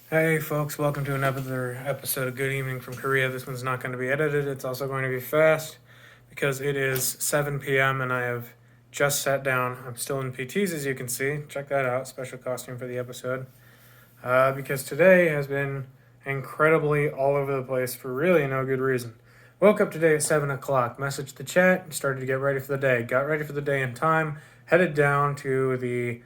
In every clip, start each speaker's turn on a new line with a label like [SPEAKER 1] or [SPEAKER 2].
[SPEAKER 1] Hey folks, welcome to another episode of Good Evening from Korea. This one's not going to be edited, it's also going to be fast because it is 7 p.m. and I have just sat down. I'm still in PTs as you can see. Check that out, special costume for the episode. Because today has been incredibly all over the place for really no good reason. Woke up today at 7 o'clock, messaged the chat, started to get ready for the day. Got ready for the day in time, headed down to the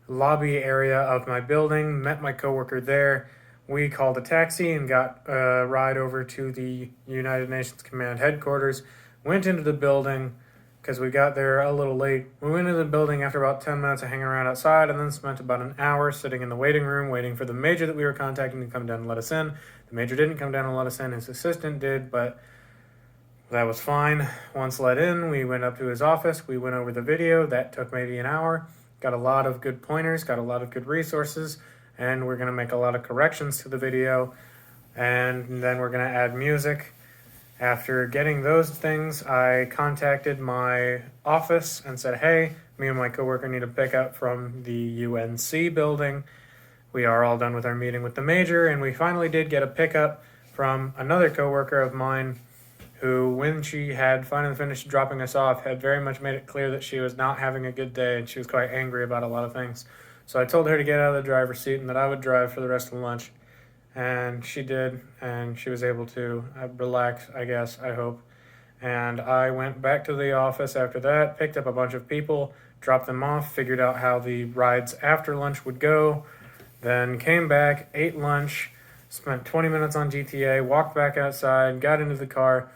[SPEAKER 1] lobby area of my building, met my coworker there. We called a taxi and got a ride over to the United Nations Command headquarters. Went into the building because we got there a little late. We went into the building after about 10 minutes of hanging around outside and then spent about an hour sitting in the waiting room waiting for the major that we were contacting to come down and let us in. The major didn't come down and let us in, his assistant did, but that was fine. Once let in, we went up to his office. We went over the video. That took maybe an hour. Got a lot of good pointers, got a lot of good resources, and we're going to make a lot of corrections to the video, and then we're going to add music. After getting those things, I contacted my office and said, hey, me and my coworker need a pickup from the UNC building. We are all done with our meeting with the major, and we finally did get a pickup from another coworker of mine who, when she had finally finished dropping us off, had very much made it clear that she was not having a good day and she was quite angry about a lot of things. So I told her to get out of the driver's seat and that I would drive for the rest of the lunch. And she did, and she was able to relax, I guess, I hope. And I went back to the office after that, picked up a bunch of people, dropped them off, figured out how the rides after lunch would go, then came back, ate lunch, spent 20 minutes on GTA, walked back outside, got into the car,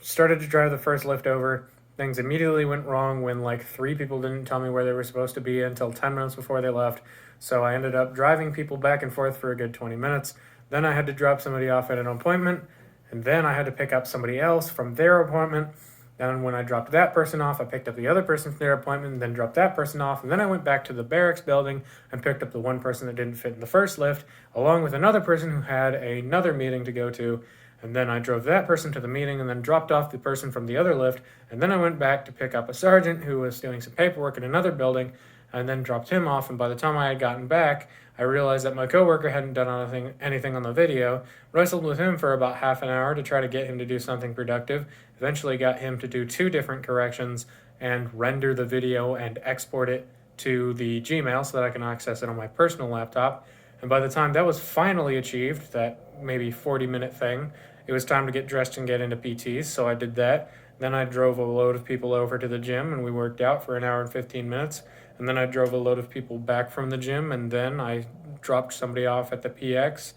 [SPEAKER 1] started to drive the first lift over. Things immediately went wrong when like 3 people didn't tell me where they were supposed to be until 10 minutes before they left. So I ended up driving people back and forth for a good 20 minutes. Then I had to drop somebody off at an appointment, and then I had to pick up somebody else from their appointment. Then when I dropped that person off, I picked up the other person from their appointment, and then dropped that person off. And then I went back to the barracks building and picked up the one person that didn't fit in the first lift, along with another person who had another meeting to go to. And then I drove that person to the meeting and then dropped off the person from the other lift. And then I went back to pick up a sergeant who was doing some paperwork in another building and then dropped him off. And by the time I had gotten back, I realized that my coworker hadn't done anything on the video. Wrestled with him for about half an hour to try to get him to do something productive. Eventually got him to do 2 different corrections and render the video and export it to the Gmail so that I can access it on my personal laptop. And by the time that was finally achieved, that maybe 40-minute thing, it was time to get dressed and get into PTs, so I did that. Then I drove a load of people over to the gym, and we worked out for an hour and 15 minutes. And then I drove a load of people back from the gym, and then I dropped somebody off at the PX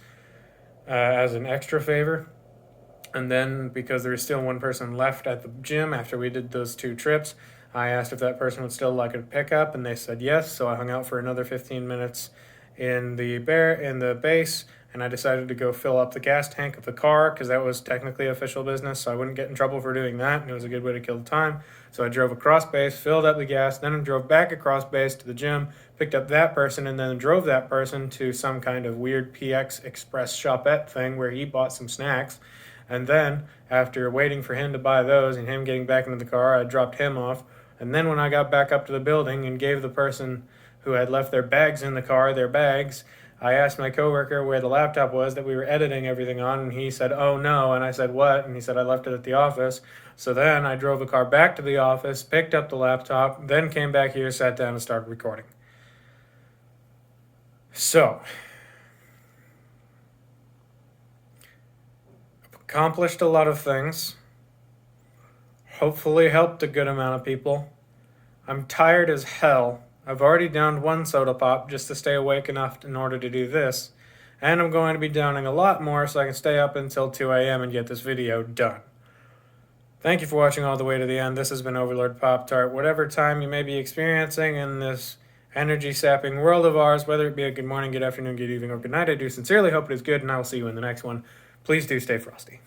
[SPEAKER 1] as an extra favor. And then, because there was still one person left at the gym after we did those 2 trips, I asked if that person would still like a pickup, and they said yes. So I hung out for another 15 minutes in the base, and I decided to go fill up the gas tank of the car because that was technically official business, so I wouldn't get in trouble for doing that, and it was a good way to kill the time. So I drove across base, filled up the gas, then I drove back across base to the gym, picked up that person, and then drove that person to some kind of weird PX Express shopette thing where he bought some snacks. And then, after waiting for him to buy those and him getting back into the car, I dropped him off. And then when I got back up to the building and gave the person who had left their bags in the car their bags, I asked my coworker where the laptop was that we were editing everything on, and he said, oh no, and I said, what? And he said, I left it at the office. So then I drove the car back to the office, picked up the laptop, then came back here, sat down, and started recording. So, accomplished a lot of things, hopefully helped a good amount of people. I'm tired as hell. I've already downed 1 soda pop just to stay awake enough in order to do this, and I'm going to be downing a lot more so I can stay up until 2 a.m. and get this video done. Thank you for watching all the way to the end. This has been Overlord Pop-Tart. Whatever time you may be experiencing in this energy-sapping world of ours, whether it be a good morning, good afternoon, good evening, or good night, I do sincerely hope it is good, and I will see you in the next one. Please do stay frosty.